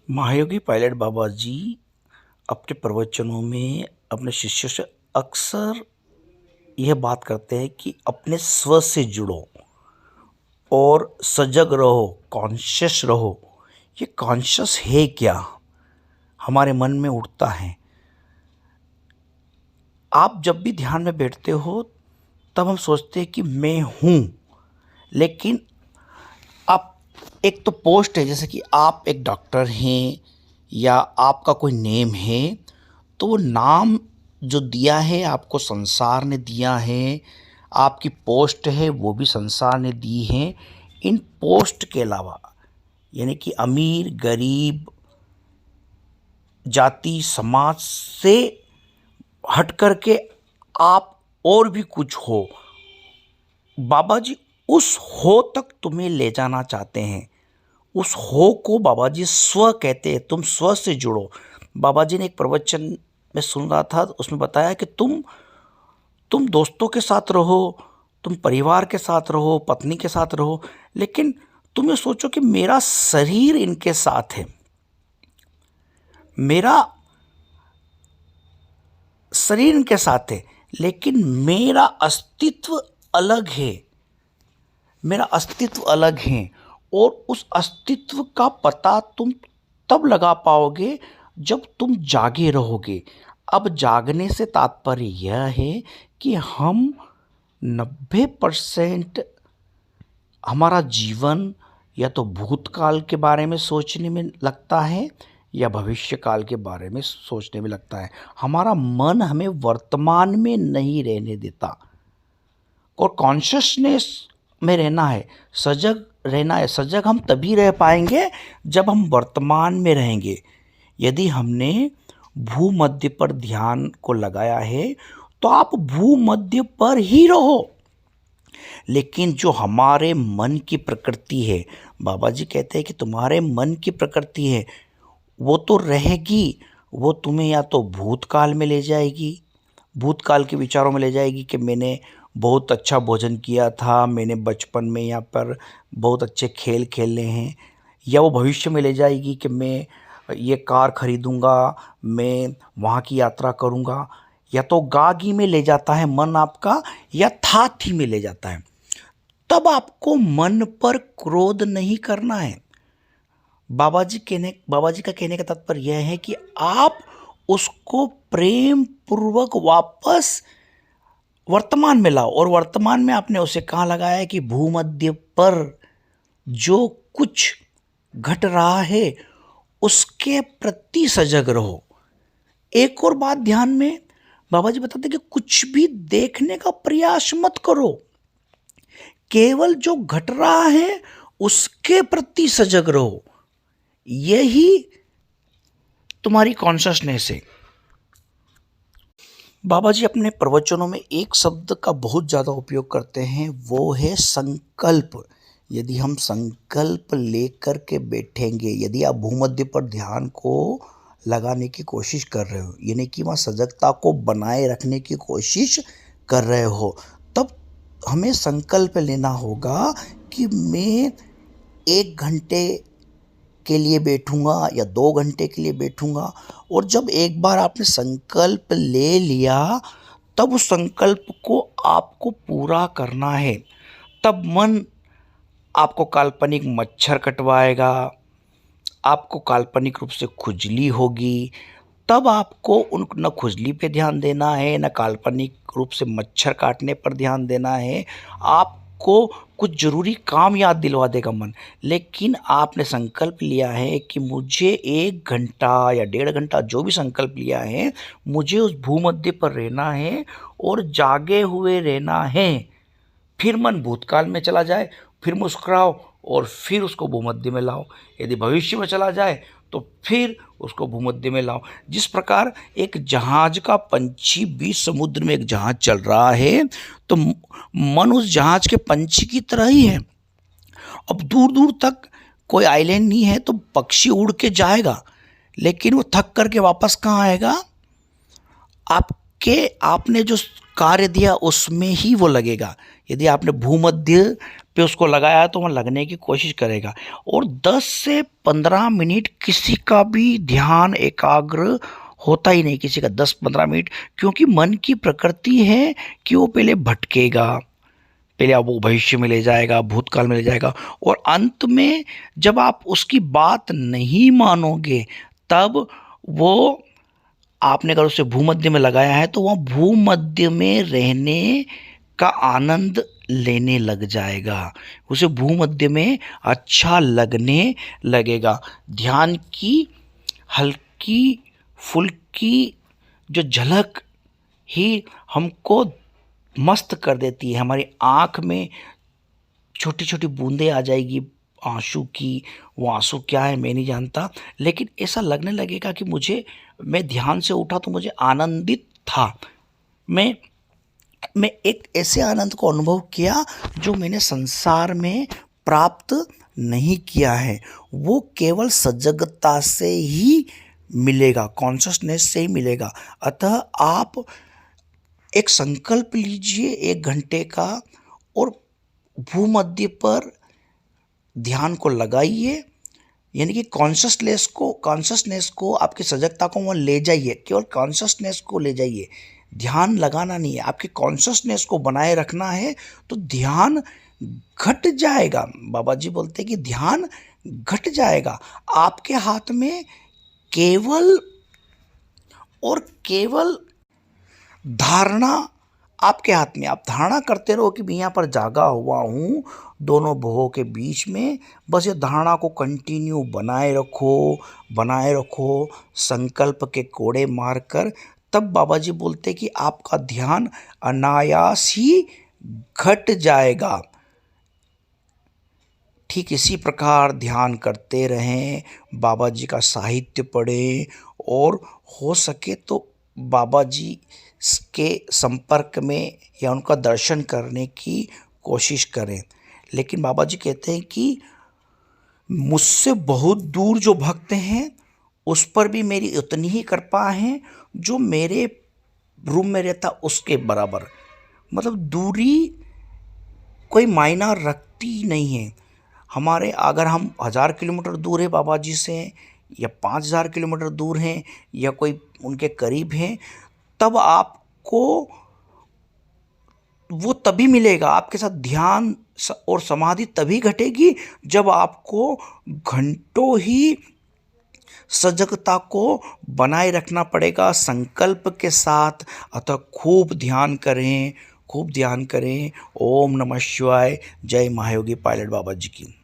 महायोगी पायलट बाबा जी अपने प्रवचनों में अपने शिष्यों से अक्सर यह बात करते हैं कि अपने स्व से जुड़ो और सजग रहो, कॉन्शियस रहो। ये कॉन्शियस है क्या? हमारे मन में उठता है। आप जब भी ध्यान में बैठते हो तब हम सोचते हैं कि मैं हूँ, लेकिन आप एक तो पोस्ट है, जैसे कि आप एक डॉक्टर हैं या आपका कोई नेम है, तो वो नाम जो दिया है आपको संसार ने दिया है। आपकी पोस्ट है वो भी संसार ने दी है। इन पोस्ट के अलावा यानी कि अमीर गरीब जाति समाज से हट कर के आप और भी कुछ हो। बाबा जी उस हो तक तुम्हें ले जाना चाहते हैं। उस हो को बाबा जी स्व कहते हैं। तुम स्व से जुड़ो। बाबा जी ने एक प्रवचन में सुन रहा था, उसमें बताया कि तुम दोस्तों के साथ रहो, तुम परिवार के साथ रहो, पत्नी के साथ रहो, लेकिन तुम ये सोचो कि मेरा शरीर इनके साथ है, मेरा शरीर इनके साथ है, लेकिन मेरा अस्तित्व अलग है। मेरा अस्तित्व अलग है। और उस अस्तित्व का पता तुम तब लगा पाओगे जब तुम जागे रहोगे। अब जागने से तात्पर्य यह है कि हम 90% हमारा जीवन या तो भूतकाल के बारे में सोचने में लगता है या भविष्य काल के बारे में सोचने में लगता है। हमारा मन हमें वर्तमान में नहीं रहने देता। और कॉन्शियसनेस में रहना है, सजग रहना है। सजग हम तभी रह पाएंगे जब हम वर्तमान में रहेंगे। यदि हमने भूमध्य पर ध्यान को लगाया है तो आप भूमध्य पर ही रहो। लेकिन जो हमारे मन की प्रकृति है, बाबा जी कहते हैं कि तुम्हारे मन की प्रकृति है, वो तो रहेगी। वो तुम्हें या तो भूतकाल में ले जाएगी, भूतकाल के विचारों में ले जाएगी कि मैंने बहुत अच्छा भोजन किया था, मैंने बचपन में यहाँ पर बहुत अच्छे खेल खेले हैं। या वो भविष्य में ले जाएगी कि मैं ये कार खरीदूंगा, मैं वहाँ की यात्रा करूँगा। या तो गागी में ले जाता है मन आपका, या थाथी में ले जाता है। तब आपको मन पर क्रोध नहीं करना है। बाबा जी का कहने का तात्पर्य यह है कि आप उसको प्रेम पूर्वक वापस वर्तमान में लाओ। और वर्तमान में आपने उसे कहाँ लगाया है कि भूमध्य पर जो कुछ घट रहा है उसके प्रति सजग रहो। एक और बात ध्यान में, बाबा जी बताते हैं कि कुछ भी देखने का प्रयास मत करो, केवल जो घट रहा है उसके प्रति सजग रहो। यही तुम्हारी कॉन्शसनेस है। बाबा जी अपने प्रवचनों में एक शब्द का बहुत ज़्यादा उपयोग करते हैं, वो है संकल्प। यदि हम संकल्प लेकर के बैठेंगे, यदि आप भूमध्य पर ध्यान को लगाने की कोशिश कर रहे हो, यानी कि वहाँ सजगता को बनाए रखने की कोशिश कर रहे हो, तब हमें संकल्प लेना होगा कि मैं 1 घंटे के लिए बैठूंगा या 2 घंटे के लिए बैठूंगा। और जब एक बार आपने संकल्प ले लिया, तब उस संकल्प को आपको पूरा करना है। तब मन आपको काल्पनिक मच्छर कटवाएगा, आपको काल्पनिक रूप से खुजली होगी। तब आपको उन न खुजली पे ध्यान देना है, न काल्पनिक रूप से मच्छर काटने पर ध्यान देना है। आपको कुछ ज़रूरी काम याद दिलवा देगा मन। लेकिन आपने संकल्प लिया है कि मुझे 1 घंटा या 1.5 घंटा, जो भी संकल्प लिया है, मुझे उस भूमध्य पर रहना है और जागे हुए रहना है। फिर मन भूतकाल में चला जाए, फिर मुस्कुराओ और फिर उसको भूमध्य में लाओ। यदि भविष्य में चला जाए तो फिर उसको भूमध्य में लाओ। जिस प्रकार एक जहाज का पंछी बीच समुद्र में एक जहाज चल रहा है, तो मन उस जहाज के पंछी की तरह ही है। अब दूर दूर तक कोई आइलैंड नहीं है तो पक्षी उड़ के जाएगा, लेकिन वो थक करके वापस कहाँ आएगा? आपने जो कार्य दिया उसमें ही वो लगेगा। यदि आपने भूमध्य पे उसको लगाया है तो वहाँ लगने की कोशिश करेगा। और 10 से 15 मिनट किसी का भी ध्यान एकाग्र होता ही नहीं, किसी का 10-15 मिनट, क्योंकि मन की प्रकृति है कि वो पहले भटकेगा, पहले अब वो भविष्य में ले जाएगा, भूतकाल में ले जाएगा, और अंत में जब आप उसकी बात नहीं मानोगे तब वो, आपने अगर उसे भूमध्य में लगाया है तो वह भूमध्य में रहने का आनंद लेने लग जाएगा, उसे भूमध्य में अच्छा लगने लगेगा। ध्यान की हल्की फुल्की जो झलक ही हमको मस्त कर देती है, हमारी आँख में छोटी छोटी बूंदें आ जाएगी आंसू की। वो आंसू क्या है मैं नहीं जानता, लेकिन ऐसा लगने लगेगा कि मैं ध्यान से उठा तो मुझे आनंदित था। मैं मैं एक ऐसे आनंद को अनुभव किया जो मैंने संसार में प्राप्त नहीं किया है। वो केवल सजगता से ही मिलेगा, कॉन्शसनेस से ही मिलेगा। अतः आप एक संकल्प लीजिए 1 घंटे का, और भूमध्य पर ध्यान को लगाइए, यानी कि कॉन्शसनेस को आपकी सजगता को वहाँ ले जाइए, केवल कॉन्शसनेस को ले जाइए, ध्यान लगाना नहीं है, आपकी कॉन्शसनेस को बनाए रखना है। तो ध्यान घट जाएगा, बाबा जी बोलते हैं कि ध्यान घट जाएगा। आपके हाथ में केवल और केवल धारणा, आपके हाथ में, आप धारणा करते रहो कि मैं यहाँ पर जागा हुआ हूँ दोनों भवों के बीच में। बस ये धारणा को कंटिन्यू बनाए रखो संकल्प के कोड़े मारकर। तब बाबा जी बोलते कि आपका ध्यान अनायास ही घट जाएगा। ठीक इसी प्रकार ध्यान करते रहें, बाबा जी का साहित्य पढ़ें, और हो सके तो बाबा जी के संपर्क में या उनका दर्शन करने की कोशिश करें। लेकिन बाबा जी कहते हैं कि मुझसे बहुत दूर जो भक्त हैं उस पर भी मेरी उतनी ही कृपा है जो मेरे रूम में रहता उसके बराबर। मतलब दूरी कोई मायना रखती नहीं है। हमारे, अगर हम 1000 किलोमीटर दूर है बाबा जी से, या 5000 किलोमीटर दूर हैं, या कोई उनके करीब हैं, तब आपको वो तभी मिलेगा, आपके साथ ध्यान और समाधि तभी घटेगी जब आपको घंटों ही सजगता को बनाए रखना पड़ेगा संकल्प के साथ। अतः खूब ध्यान करें, खूब ध्यान करें। ओम नमः शिवाय। जय महायोगी पायलट बाबा जी की।